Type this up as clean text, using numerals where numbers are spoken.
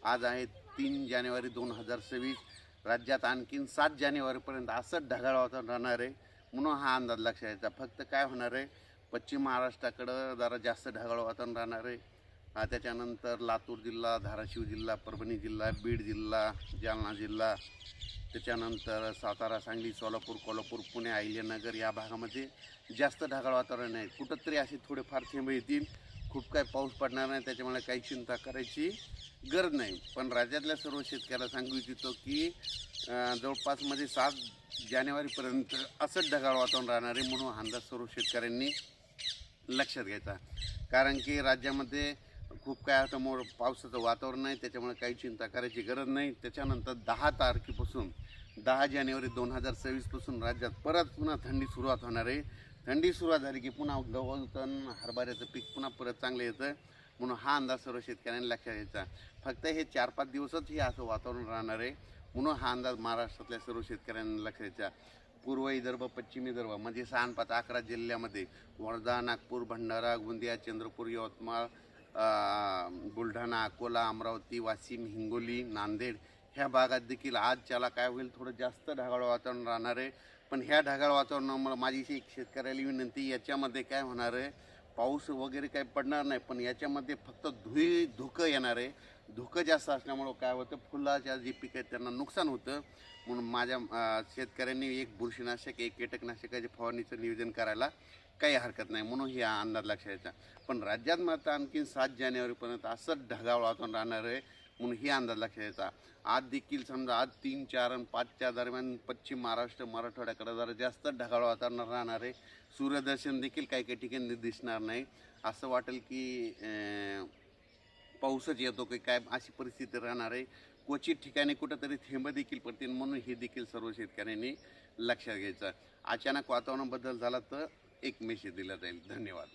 आज आहे 3 जानेवारी 2026. राज्यात आणखीन 7 जानेवारीपर्यंत असंच ढगाळ वातावरण राहणार आहे, म्हणून हा अंदाज लक्षात यायचा. फक्त काय होणार आहे, पश्चिम महाराष्ट्राकडं जरा जास्त ढगाळ वातावरण राहणार आहे. त्याच्यानंतर लातूर जिल्हा, धाराशिव जिल्हा, परभणी जिल्हा, बीड जिल्हा, जालना जिल्हा, त्याच्यानंतर सातारा, सांगली, सोलापूर, कोल्हापूर, पुणे, अहिल्यानगर या भागामध्ये जास्त ढगाळ वातावरण आहे. कुठंतरी असे थोडेफार थेंब येतील, खूप काय पाऊस पडणार नाही, त्याच्यामुळे काही चिंता करायची गरज नाही. पण राज्यातल्या सर्व शेतकऱ्याला सांगू इच्छितो की जवळपास 7 जानेवारीपर्यंत असंच ढगाळ वातावरण राहणार आहे, म्हणून अंदाज सर्व शेतकऱ्यांनी लक्षात घ्यायचा. कारण की राज्यामध्ये खूप काय आता पावसाचं वातावरण आहे, त्याच्यामुळे काही चिंता करायची गरज नाही. त्याच्यानंतर 10 तारखेपासून 10 जानेवारी 2026पासून राज्यात परत पुन्हा थंडी सुरुवात होणार आहे. थंडी सुरुवात झाली की पुन्हा गहू तण हरभऱ्याचं पीक पुन्हा परत चांगलं येतं, म्हणून हा अंदाज सर्व शेतकऱ्यांनी लक्षात घ्यायचा. फक्त हे 4-5 दिवसच हे असं वातावरण राहणार आहे, म्हणून हा अंदाज महाराष्ट्रातल्या सर्व शेतकऱ्यांनी लक्षात घ्यायचा. पूर्व विदर्भ, पश्चिम विदर्भ म्हणजे 6-5-11 जिल्ह्यामध्ये वर्धा, नागपूर, भंडारा, गोंदिया, चंद्रपूर, यवतमाळ, बुलढाणा, अकोला, अमरावती, वाशिम, हिंगोली, नांदेड ह्या भागात देखील आजच्याला काय होईल, थोडं जास्त ढगाळ वातावरण राहणार आहे. पण ह्या ढगाळ वातावरणामुळे माझी एक शेतकऱ्याला विनंती, याच्यामध्ये काय होणार आहे, पाऊस वगैरे काही पडणार नाही, पण याच्यामध्ये फक्त धुकं येणार आहे. धुकं जास्त असल्यामुळं काय होतं, फुलाच्या जी पिकं आहेत त्यांना नुकसान होतं. म्हणून माझ्या शेतकऱ्यांनी एक बुरशीनाशक, एक कीटकनाशकाच्या फवारणीचं नियोजन करायला काही हरकत नाही, म्हणून ही अंदाज लक्षात यायचा. पण राज्यात मात्र आणखीन 7 जानेवारीपर्यंत असंच ढगाळ वातावरण राहणार आहे, म्हणून ही अंदाज लक्षात यायचा. आज देखील समजा आज 3, 4 आणि 5च्या दरम्यान पश्चिम महाराष्ट्र, मराठवाड्याकडे जरा जास्त ढगाळ वातावरण राहणार आहे. सूर्यदर्शन देखील काही काही ठिकाणी दिसणार नाही. असं वाटेल की पाऊसच येतो की काय, अशी परिस्थिती राहणार आहे. क्वचित ठिकाणी कुठंतरी थेंब देखील पडतील, म्हणून हे देखील सर्व शेतकऱ्यांनी लक्षात घ्यायचं. अचानक वातावरण बदल झाला तर एक मेसेज दिला जाईल. धन्यवाद.